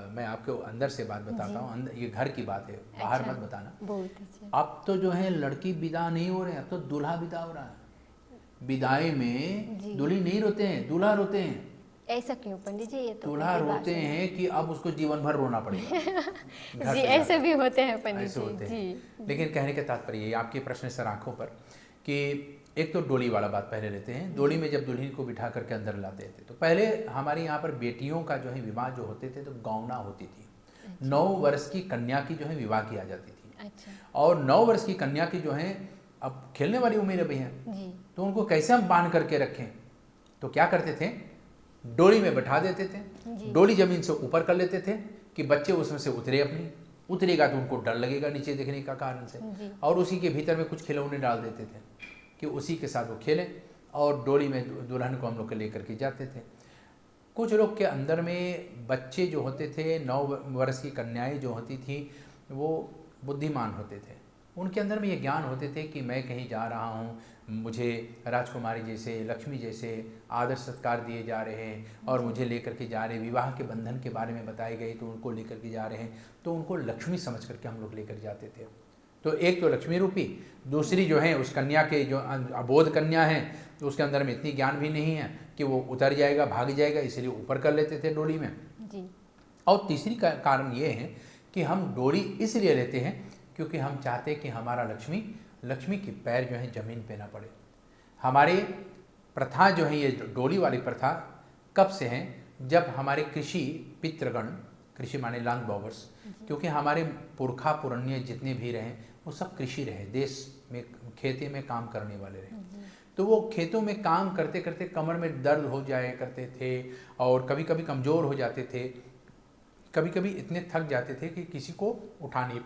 मैं आपको अंदर से बात बताता हूँ, ये घर की बात है, बाहर मत बताना। बहुत अच्छा। अब तो जो है लड़की विदा नहीं हो रहे हैं, अब तो दूल्हा विदा हो रहा है। विदाई में दूल्ही नहीं रोते हैं, दूल्हा रोते हैं। ऐसा क्यों पंडित जी? ये तो दूल्हा रोते हैं कि अब उसको जीवन भर रोना पड़ेगा। जी, ऐसे भी होते हैं पंडित ऐसे होते जी। हैं। लेकिन कहने का तात्पर्य ये आपके प्रश्न सर आंखों पर कि एक तो डोली वाला बात पहले लेते हैं। डोली में जब दुल्हन को बिठा करके अंदर लाते थे तो पहले हमारे यहाँ पर बेटियों का जो है विवाह जो होते थे तो गौना होती थी। 9 वर्ष की कन्या की जो है विवाह किया जाती थी। और 9 वर्ष की कन्या की जो है अब खेलने वाली उम्र है भैया, तो उनको कैसे हम बांध करके रखें? तो क्या करते थे, डोली में बैठा देते थे, डोली जमीन से ऊपर कर लेते थे कि बच्चे उसमें से उतरे, अपनी उतरेगा तो उनको डर लगेगा नीचे देखने का कारण से, और उसी के भीतर में कुछ खिलौने डाल देते थे कि उसी के साथ वो खेलें, और डोली में दुल्हन को हम लोग लेकर के जाते थे। कुछ लोग के अंदर में बच्चे जो होते थे, 9 वर्ष की कन्याएं जो होती थी, वो बुद्धिमान होते थे। उनके अंदर में ये ज्ञान होते थे कि मैं कहीं जा रहा हूँ, मुझे राजकुमारी जैसे, लक्ष्मी जैसे आदर सत्कार दिए जा रहे हैं और मुझे लेकर के जा रहे हैं। विवाह के बंधन के बारे में बताए गए तो उनको लेकर के जा रहे हैं, तो उनको लक्ष्मी समझ करके हम लोग लेकर जाते थे। तो एक तो लक्ष्मी रूपी, दूसरी जो है उस कन्या के जो अबोध कन्या है तो उसके अंदर में इतनी ज्ञान भी नहीं है कि वो उतर जाएगा, भाग जाएगा, इसलिए ऊपर कर लेते थे डोली में जी। और तीसरी कारण ये है कि हम डोली इसलिए लेते हैं क्योंकि हम चाहते हैं कि हमारा लक्ष्मी के पैर जो है ज़मीन पे ना पड़े। हमारे प्रथा जो है, ये डोली वाली प्रथा कब से है, जब हमारे कृषि पितृगण, कृषि माने लैंड बॉवर्स, क्योंकि हमारे पुरखा पुरनिये जितने भी रहे वो सब कृषि रहे, देश में खेती में काम करने वाले रहे। तो वो खेतों में काम करते करते कमर में दर्द हो जाया करते थे और कभी कभी कमज़ोर हो जाते थे, कभी कभी इतने थक जाते थे कि किसी को उठा नहीं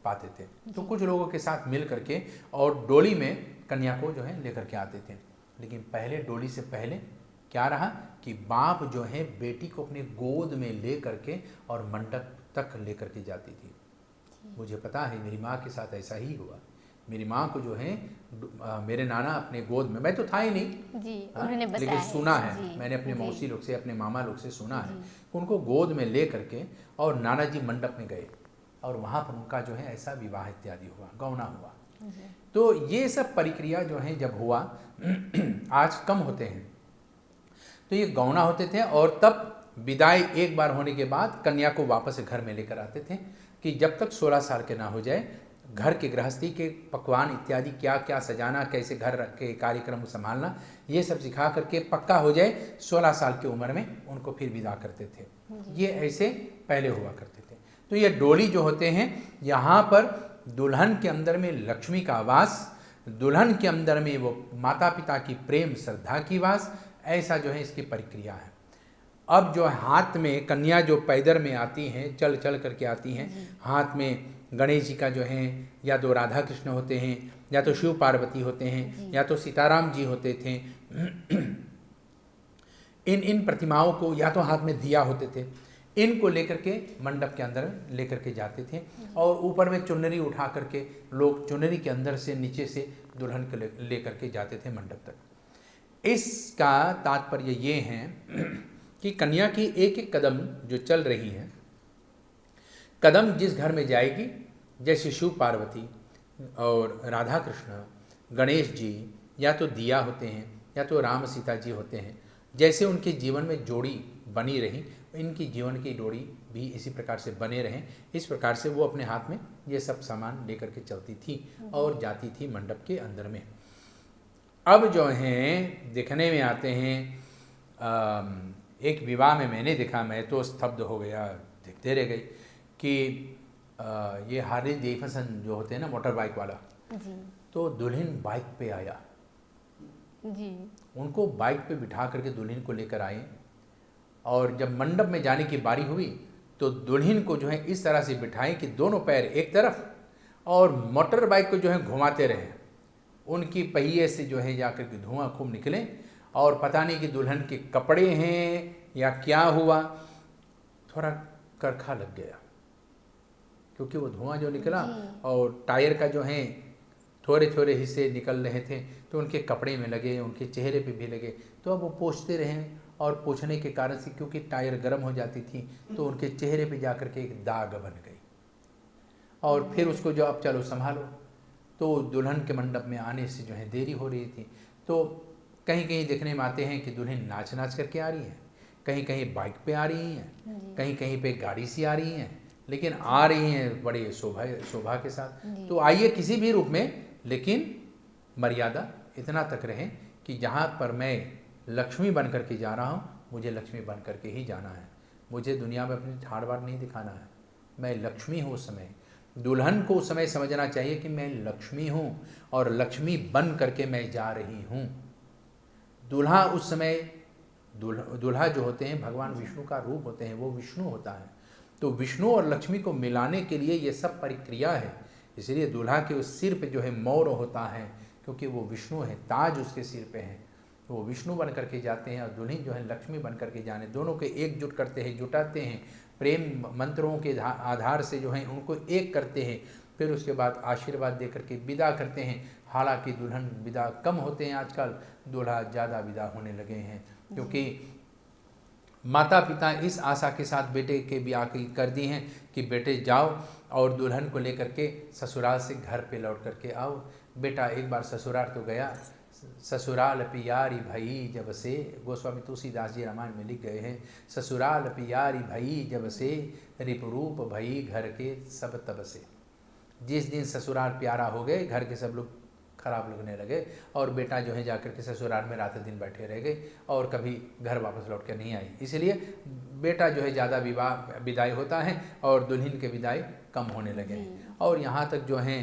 पाते थे। तो कुछ लोगों के साथ मिल करके और डोली में कन्या को जो है लेकर के आते थे। लेकिन पहले डोली से पहले क्या रहा कि बाप जो है बेटी को अपने गोद में ले करके और मंडप तक लेकर के जाती थी। मुझे पता है मेरी माँ के साथ ऐसा ही हुआ। मेरी माँ को जो है मेरे नाना अपने गोद में, मैं तो था ही नहीं जी, उन्होंने बताया, लेकिन सुना है मैंने अपने मौसी लोग से, अपने मामा लोग से सुना है कि उनको गोद में ले करके और नाना जी मंडप में गए और वहाँ पर उनका जो है ऐसा विवाह इत्यादि हुआ, गौना हुआ। तो ये सब प्रक्रिया जो है जब हुआ आज कम होते हैं, तो ये गौना होते थे और तब विदाई एक बार होने के बाद कन्या को वापस घर में लेकर आते थे कि जब तक 16 साल के ना हो जाए, घर के गृहस्थी के पकवान इत्यादि क्या क्या सजाना, कैसे घर के कार्यक्रम संभालना, ये सब सिखा करके पक्का हो जाए, 16 साल की उम्र में उनको फिर विदा करते थे। ये ऐसे पहले हुआ करते थे। तो ये डोली जो होते हैं यहाँ पर दुल्हन के अंदर में लक्ष्मी का वास, दुल्हन के अंदर में वो माता पिता की प्रेम श्रद्धा की वास, ऐसा जो है इसकी प्रक्रिया है। अब जो हाथ में कन्या जो पैदर में आती हैं, चल चल करके आती हैं, हाथ में गणेश जी का जो है या तो राधा कृष्ण होते हैं, या तो शिव पार्वती होते हैं, या तो सीताराम जी होते थे। इन प्रतिमाओं को या तो हाथ में दिया होते थे, इनको लेकर के मंडप के अंदर लेकर के जाते थे, और ऊपर में चुनरी उठा करके लोग चुनरी के अंदर से नीचे से दुल्हन को लेकर के जाते थे मंडप तक। इसका तात्पर्य ये है कि कन्या की एक एक कदम जो चल रही है, कदम जिस घर में जाएगी, जैसे शिव पार्वती और राधा कृष्ण, गणेश जी या तो दिया होते हैं, या तो राम सीता जी होते हैं, जैसे उनके जीवन में जोड़ी बनी रही, इनकी जीवन की जोड़ी भी इसी प्रकार से बने रहें, इस प्रकार से वो अपने हाथ में ये सब सामान लेकर के चलती थी और जाती थी मंडप के अंदर में। अब जो हैं देखने में आते हैं, एक विवाह में मैंने देखा, मैं तो स्तब्ध हो गया, देखते रह गई कि ये हार्ले डेविडसन जो होते हैं ना, मोटर बाइक वाला जी तो दुल्हन बाइक पे आया जी उनको बाइक पे बिठा करके दुल्हन को लेकर आए, और जब मंडप में जाने की बारी हुई तो दुल्हन को जो है इस तरह से बिठाएं कि दोनों पैर एक तरफ, और मोटर बाइक को जो है घुमाते रहे, उनकी पहिए से जो है जाकर के धुआं खूब निकले, और पता नहीं कि दुल्हन के कपड़े हैं या क्या हुआ, थोड़ा करखा लग गया, क्योंकि वो धुआं जो निकला और टायर का जो है थोड़े थोड़े हिस्से निकल रहे थे, तो उनके कपड़े में लगे, उनके चेहरे पे भी लगे। तो अब वो पोंछते रहे, और पोंछने के कारण से क्योंकि टायर गर्म हो जाती थी, तो उनके चेहरे पे जाकर के एक दाग बन गई, और फिर उसको जो अब चलो संभालो, तो दुल्हन के मंडप में आने से जो है देरी हो रही थी। तो कहीं कहीं देखने में आते हैं कि दुल्हन नाच नाच करके आ रही है, कहीं कहीं बाइक पे आ रही हैं, कहीं कहीं पे गाड़ी से आ रही हैं, लेकिन आ रही हैं बड़े शोभा के साथ। तो आइए किसी भी रूप में, लेकिन मर्यादा इतना तक रहे कि जहाँ पर मैं लक्ष्मी बन करके जा रहा हूँ, मुझे लक्ष्मी बन करके ही जाना है, मुझे दुनिया में अपनी ठाड़ बाड़ नहीं दिखाना है, मैं लक्ष्मी हूँ। उस समय दुल्हन को उस समय समझना चाहिए कि मैं लक्ष्मी हूँ, और लक्ष्मी बन करके मैं जा रही हूँ। दूल्हा उस समय, दूल्हा जो होते हैं भगवान विष्णु का रूप होते हैं, वो विष्णु होता है। तो विष्णु और लक्ष्मी को मिलाने के लिए ये सब प्रक्रिया है, इसलिए दूल्हा के उस सिर पे जो है मोर होता है, क्योंकि वो विष्णु है, ताज उसके सिर पे है, तो वो विष्णु बन करके जाते हैं, और दुल्हन जो है लक्ष्मी बन करके जाने, दोनों के एकजुट करते हैं, जुटाते हैं, प्रेम मंत्रों के आधार से जो है उनको एक करते हैं, फिर उसके बाद आशीर्वाद दे करके विदा करते हैं। हालांकि दुल्हन विदा कम होते हैं आजकल, दूल्हा ज़्यादा विदा होने लगे हैं, क्योंकि माता पिता इस आशा के साथ बेटे के ब्याह कर दी हैं कि बेटे जाओ और दुल्हन को लेकर के ससुराल से घर पे लौट करके आओ। बेटा एक बार ससुराल तो गया, ससुराल पियारी भई जब से, गोस्वामी तुलसीदास जी रामायण में लिख गए हैं, ससुराल पियारी भई जब से, रिपरूप भई घर के सब तब से। जिस दिन ससुराल प्यारा हो गए, घर के सब लोग खराब लगने लगे, और बेटा जो है जाकर के ससुराल में रात दिन बैठे रह गए, और कभी घर वापस लौट कर नहीं आई। इसलिए बेटा जो है ज़्यादा विदाई होता है, और दुल्हन के विदाई कम होने लगे हैं। और यहाँ तक जो है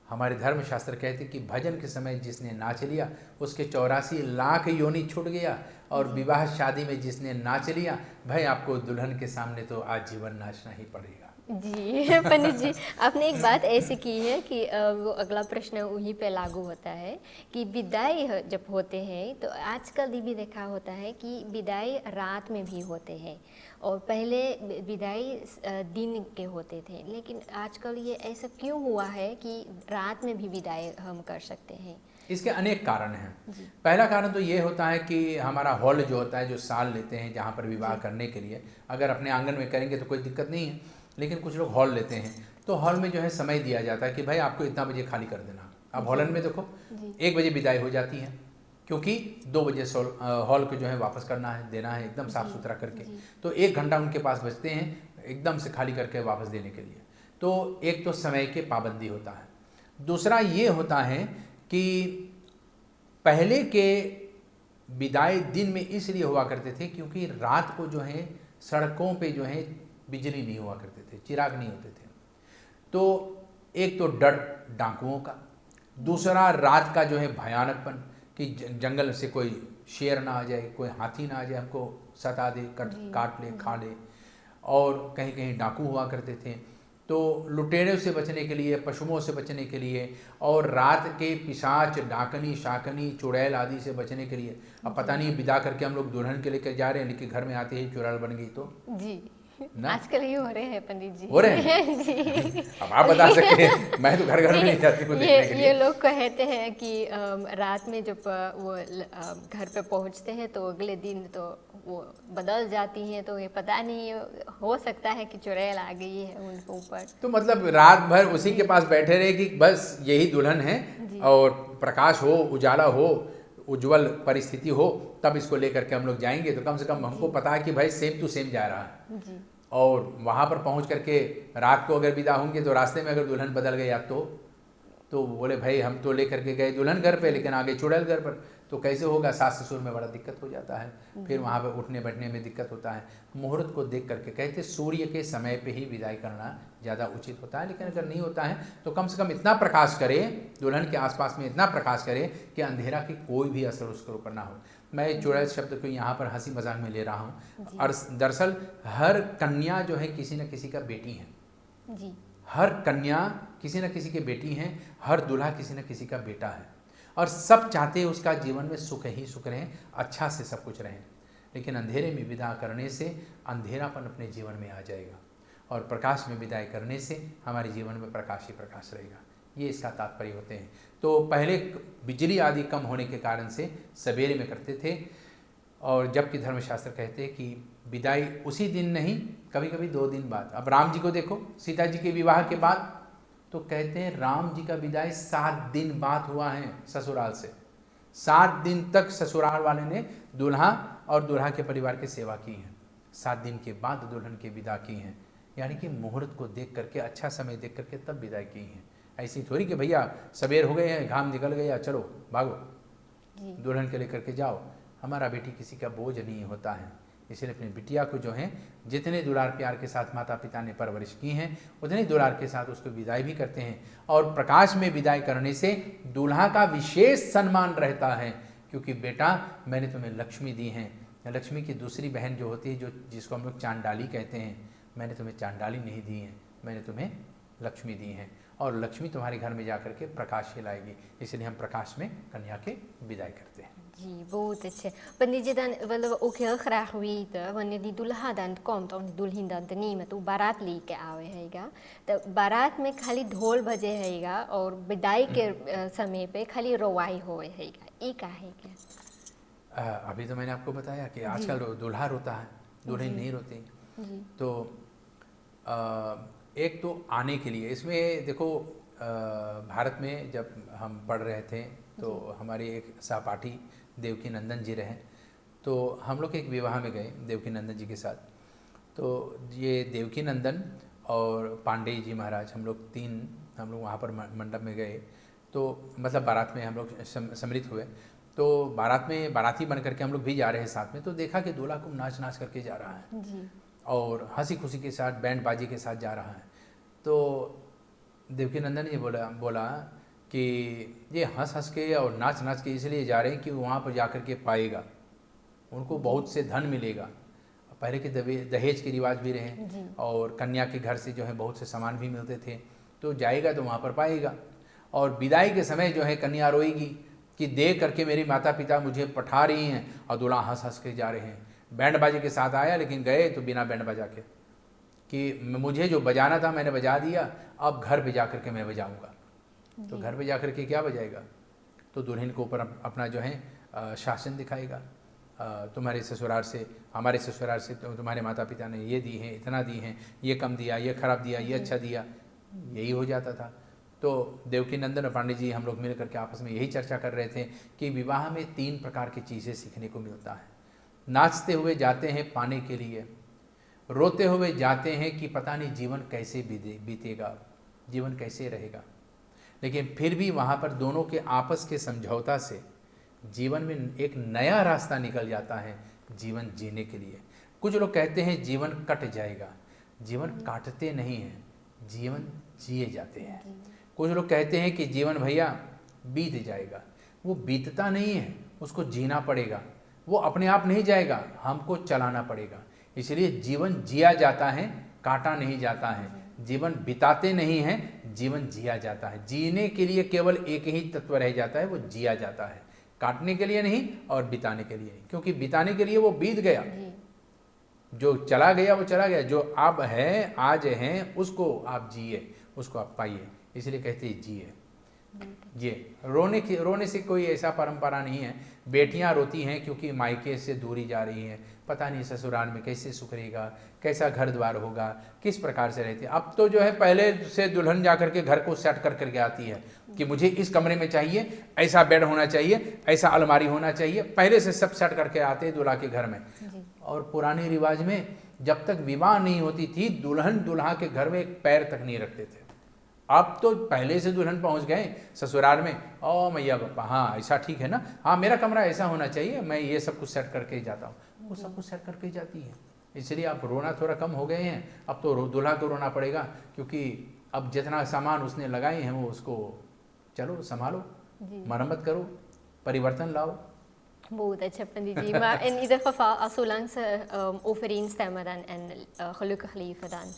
हमारे धर्मशास्त्र कहते कि भजन के समय जिसने नाच लिया उसके 84 लाख योनि छूट गया, और विवाह शादी में जिसने नाच लिया, भाई आपको दुल्हन के सामने तो आजीवन नाचना ही पड़ेगा। जी पंडित जी, आपने एक बात ऐसी की है कि वो अगला प्रश्न वहीं पे लागू होता है कि विदाई जब होते हैं, तो आजकल ये भी देखा होता है कि विदाई रात में भी होते हैं, और पहले विदाई दिन के होते थे, लेकिन आजकल ये ऐसा क्यों हुआ है कि रात में भी विदाई हम कर सकते हैं? इसके अनेक कारण हैं। पहला कारण तो ये होता है कि हमारा हॉल जो होता है, जो साल लेते हैं जहाँ पर विवाह करने के लिए, अगर अपने आंगन में करेंगे तो कोई दिक्कत नहीं है, लेकिन कुछ लोग हॉल लेते हैं, तो हॉल में जो है समय दिया जाता है कि भाई आपको इतना बजे खाली कर देना। अब हॉलन में देखो 1 बजे विदाई हो जाती है, क्योंकि 2 बजे हॉल को जो है वापस करना है, देना है एकदम साफ़ सुथरा करके, तो 1 घंटा उनके पास बचते हैं एकदम से खाली करके वापस देने के लिए। तो एक तो समय के पाबंदी होता है। दूसरा ये होता है कि पहले के विदाई दिन में इसलिए हुआ करते थे क्योंकि रात को जो है सड़कों पे जो है बिजली नहीं हुआ करते थे, चिराग नहीं होते थे। तो एक तो डर डाकुओं का, दूसरा रात का जो है भयानकपन कि जंगल से कोई शेर ना आ जाए, कोई हाथी ना आ जाए हमको सता दे, काट ले, खा ले। और कहीं कहीं डाकू हुआ करते थे। तो लुटेरों से बचने के लिए, पशुओं से बचने के लिए और रात के पिशाच, डाकनी, शाकनी, चुड़ैल आदि से बचने के लिए, अब पता नहीं विदा करके हम लोग दुल्हन के लेकर जा रहे हैं, लेकिन घर में आते ही चुड़ैल बन गई तो जी ना, आजकल ये हो रहे हैं पंडित जी, हो रहे हैं जी। अब आप बता सकते हैं, मैं तो घर घर में नहीं जाती को देखने के लिए। ये लोग कहते हैं कि रात में जब वो घर पे पहुंचते हैं तो अगले दिन तो वो बदल जाती हैं, तो ये पता नहीं, हो सकता है कि चुड़ैल आ गई है उनके ऊपर। तो मतलब रात भर उसी के पास बैठे रहे कि बस यही दुल्हन है और प्रकाश हो, उजाला हो, उज्जवल परिस्थिति हो, तब इसको लेकर के हम लोग जाएंगे। तो कम से कम हमको पता है कि भाई सेम टू सेम जा रहा है। जी। और वहाँ पर पहुँच करके रात को अगर विदा होंगे तो रास्ते में अगर दुल्हन बदल गया तो बोले भाई हम तो लेकर के गए दुल्हन घर पे, लेकिन आगे चुड़ैल घर पर, तो कैसे होगा। सास ससुर में बड़ा दिक्कत हो जाता है, फिर वहाँ पर उठने बैठने में दिक्कत होता है। मुहूर्त को देख करके कहते सूर्य के समय पे ही विदाई करना ज़्यादा उचित होता है। लेकिन अगर नहीं होता है तो कम से कम इतना प्रकाश करे, दुल्हन के आसपास में इतना प्रकाश करे कि अंधेरा की कोई भी असर उसके ऊपर ना हो। मैं चुड़ैल शब्द को यहाँ पर हंसी मजाक में ले रहा हूँ, और दरअसल हर कन्या जो है किसी न किसी का बेटी है जी। हर कन्या किसी न किसी की बेटी हैं, हर दूल्हा किसी न किसी का बेटा है, और सब चाहते हैं उसका जीवन में सुख ही सुख रहें, अच्छा से सब कुछ रहें। लेकिन अंधेरे में विदा करने से अंधेरापन अपने जीवन में आ जाएगा, और प्रकाश में विदाई करने से हमारे जीवन में प्रकाश ही प्रकाश रहेगा। ये इसका तात्पर्य होते हैं। तो पहले बिजली आदि कम होने के कारण से सवेरे में करते थे, और जबकि धर्मशास्त्र कहते हैं कि विदाई उसी दिन नहीं, कभी कभी 2 दिन बाद। अब राम जी को देखो, सीता जी के विवाह के बाद तो कहते हैं राम जी का विदाई 7 दिन बाद हुआ है ससुराल से। 7 दिन तक ससुराल वाले ने दूल्हा और दूल्हा के परिवार की सेवा की है, 7 दिन के बाद दुल्हन की विदा की है। यानी कि मुहूर्त को देख करके, अच्छा समय देख करके तब विदाई की है। ऐसी थोड़ी कि भैया सवेर हो गए हैं, घाम निकल गया, चलो भागो दुल्हन के लेकर के जाओ। हमारा बेटी किसी का बोझ नहीं होता है, इसलिए अपनी बिटिया को जो है जितने दुलार प्यार के साथ माता पिता ने परवरिश की है, उतने दुलार के साथ उसको विदाई भी करते हैं। और प्रकाश में विदाई करने से दूल्हा का विशेष सम्मान रहता है, क्योंकि बेटा मैंने तुम्हें लक्ष्मी दी है। लक्ष्मी की दूसरी बहन जो होती है, जो जिसको हम लोग चांडाली कहते हैं, मैंने तुम्हें चांडाली नहीं दी है, मैंने तुम्हें लक्ष्मी दी है, और लक्ष्मी तुम्हारे घर में जाकर के प्रकाश हिलाएगी। इसलिए हम प्रकाश में कन्या के विदाई करते हैं। जी, बहुत अच्छे पंडित जी। Dan willen we ook heel graag weten, wanneer die दूल्हा dan komt om die दुल्हन dan te nemen, तो बारात लेके आवे हैगा, तो बारात में खाली ढोल बजे हैगा और विदाई के समय पे खाली रोवाई होए हैगा, ये का है क्या? अभी तो मैंने आपको बताया कि आजकल दूल्हा रोता है, दुल्हन नहीं रोती। तो एक तो आने के लिए, इसमें देखो भारत में जब हम पढ़ रहे थे तो हमारे एक सहपाठी देवकी नंदन जी रहे, तो हम लोग एक विवाह में गए देवकी नंदन जी के साथ। तो ये देवकी नंदन और पांडे जी महाराज, हम लोग वहाँ पर मंडप में गए। तो मतलब बारात में हम लोग सम्मिलित हुए, तो बारात में बाराती बन करके हम लोग भी जा रहे हैं साथ में। तो देखा कि दूल्हा खूब नाच नाच करके जा रहा है जी। और हंसी खुशी के साथ बैंड बाजी के साथ जा रहा है। तो देवकी नंदन जी बोला कि ये हंस के और नाच नाच के इसलिए जा रहे हैं कि वहाँ पर जाकर के पाएगा, उनको बहुत से धन मिलेगा। पहले के दहेज के रिवाज भी रहे, और कन्या के घर से जो है बहुत से सामान भी मिलते थे। तो जाएगा तो वहाँ पर पाएगा, और विदाई के समय जो है कन्या रोएगी कि देख करके मेरी माता पिता मुझे पठा रही हैं, और दूल्हा हंस हंस के जा रहे हैं। बैंड बाजे के साथ आया, लेकिन गए तो बिना बैंड बजा के, कि मुझे जो बजाना था मैंने बजा दिया, अब घर पे जा करके मैं बजाऊंगा। तो घर पे जा करके क्या बजाएगा? तो दुल्हन को ऊपर अपना जो है शासन दिखाएगा, तुम्हारे ससुराल से, हमारे ससुराल से तुम्हारे माता पिता ने ये दी हैं, इतना दी हैं, ये कम दिया, ये खराब दिया, ये अच्छा दिया, यही हो जाता था। तो देवकी नंदन और पांडे जी हम लोग मिल करके आपस में यही चर्चा कर रहे थे कि विवाह में 3 प्रकार की चीज़ें सीखने को मिलता है। नाचते हुए जाते हैं पाने के लिए, रोते हुए जाते हैं कि पता नहीं जीवन कैसे बीतेगा, जीवन कैसे रहेगा, लेकिन फिर भी वहाँ पर दोनों के आपस के समझौता से जीवन में एक नया रास्ता निकल जाता है जीवन जीने के लिए। कुछ लोग कहते हैं जीवन कट जाएगा, जीवन काटते नहीं हैं, जीवन जिए जाते हैं। कुछ लोग कहते हैं कि जीवन भैया बीत जाएगा, वो बीतता नहीं है, उसको जीना पड़ेगा। वो अपने आप नहीं जाएगा, हमको चलाना पड़ेगा। इसलिए जीवन जिया जाता है, काटा नहीं जाता है। जीवन बिताते नहीं हैं, जीवन जिया जाता है। जीने के लिए केवल एक ही तत्व रह जाता है, वो जिया जाता है। काटने के लिए नहीं और बिताने के लिए नहीं, क्योंकि बिताने के लिए वो बीत गया, जो चला गया वो चला गया। जो अब है, आज हैं, उसको आप जिए, उसको आप पाइए। इसलिए कहते हैं जिए। ये रोने से कोई ऐसा परंपरा नहीं है। बेटियां रोती हैं क्योंकि मायके से दूरी जा रही हैं, पता नहीं ससुराल में कैसे सुख रहेगा, कैसा घर द्वार होगा, किस प्रकार से रहती है। अब तो जो है पहले से दुल्हन जा करके घर को सेट कर करके आती है कि मुझे इस कमरे में चाहिए, ऐसा बेड होना चाहिए, ऐसा अलमारी होना चाहिए, पहले से सब सेट करके आते हैं दूल्हा के घर में। और पुराने रिवाज में जब तक विवाह नहीं होती थी, दुल्हन दुल्हा के घर में एक पैर तक नहीं रखते थे। अब तो पहले से दुल्हन पहुंच गए ससुराल में, ओ मैया बापा, हाँ ऐसा ठीक है ना, हाँ मेरा कमरा ऐसा होना चाहिए, मैं ये सब कुछ सेट करके ही जाता हूँ। वो सब कुछ सेट करके ही जाती है। इसलिए अब रोना थोड़ा कम हो गए हैं। अब तो दूल्हा को रोना पड़ेगा, क्योंकि अब जितना सामान उसने लगाए हैं वो उसको चलो संभालो, मरम्मत करो, परिवर्तन लाओ। Goed, Pandit ji, maar in ieder geval, als zolang ze overeenstemmen dan en gelukkig leven, dan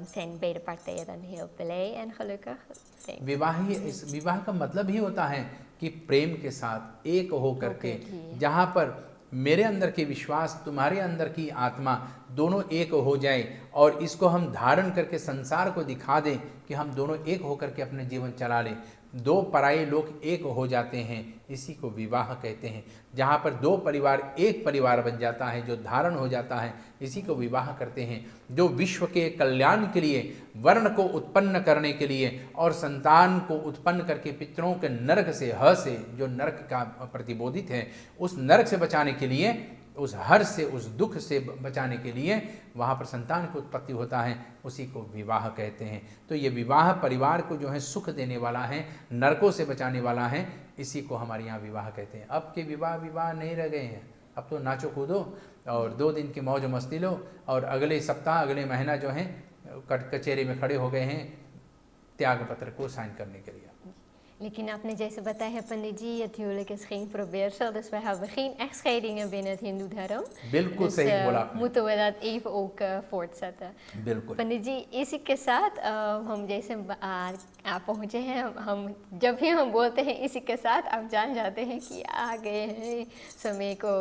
zijn beide partijen dan heel blij en gelukkig. विवाह का मतलब ही होता है कि प्रेम के साथ एक हो करके, जहाँ पर मेरे अंदर के विश्वास, तुम्हारे अंदर की आत्मा, दोनों एक हो जाए और इसको हम धारण करके संसार को दिखा दें कि हम दोनों एक होकर के अपने जीवन चला लें। दो पराये लोग एक हो जाते हैं, इसी को विवाह कहते हैं। जहाँ पर दो परिवार एक परिवार बन जाता है, जो धारण हो जाता है, इसी को विवाह करते हैं। जो विश्व के कल्याण के लिए, वर्ण को उत्पन्न करने के लिए और संतान को उत्पन्न करके पितरों के नरक से, से जो नरक का प्रतिबोधित है, उस नरक से बचाने के लिए, उस हर से, उस दुख से बचाने के लिए वहाँ पर संतान की उत्पत्ति होता है, उसी को विवाह कहते हैं। तो ये विवाह परिवार को जो है सुख देने वाला है, नरकों से बचाने वाला है, इसी को हमारे यहाँ विवाह कहते हैं। अब के विवाह नहीं रह गए हैं। अब तो नाचो कूदो और 2 दिन की मौज मस्ती लो, और अगले सप्ताह, अगले महीना जो है कचहरी में खड़े हो गए हैं त्याग पत्र को साइन करने के लिए। Lekin आपने जैसे बताया पंडित जी, het huwelijk is geen probeersel, dus wij hebben geen echtscheidingen binnen het hindoedharm. बिल्कुल सही बोला आपने। moeten we dat even ook voortzetten. बिल्कुल। पंडित जी, इसी के साथ हम जैसे आप पहुँचे हैं, हम जब भी हम बोलते हैं इसी के साथ, आप जान जाते हैं कि आ गए हैं समय को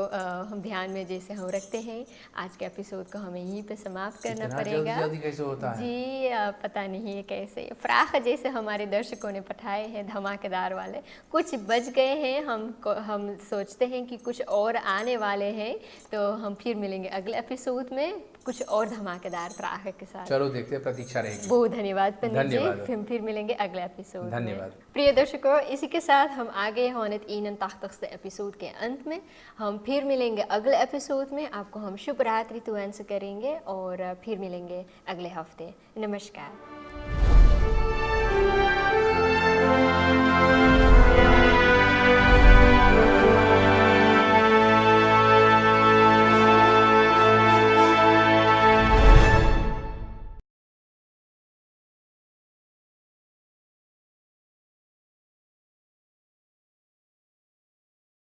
हम ध्यान में जैसे हम रखते हैं। आज के एपिसोड को हमें यहीं पे समाप्त करना पड़ेगा। जल्दी कैसे होता है जी, पता नहीं है कैसे। फ्राख जैसे हमारे दर्शकों ने पठाए हैं धमाकेदार वाले, कुछ बच गए हैं। हम सोचते हैं कि कुछ और आने वाले हैं, तो हम फिर मिलेंगे अगले एपिसोड में कुछ और धमाकेदार फ्राख के साथ। चलो देखते हैं, प्रतीक्षा रहेगी। बहुत धन्यवाद पंडित जी, फिर मिलेंगे अगले एपिसोड में। धन्यवाद। प्रिय दर्शकों, इसी के साथ हम आ गए हैं 81ste एपिसोड के अंत में। हम फिर मिलेंगे अगले एपिसोड में। आपको हम शुभ रात्रि तो करेंगे और फिर मिलेंगे अगले हफ्ते। नमस्कार।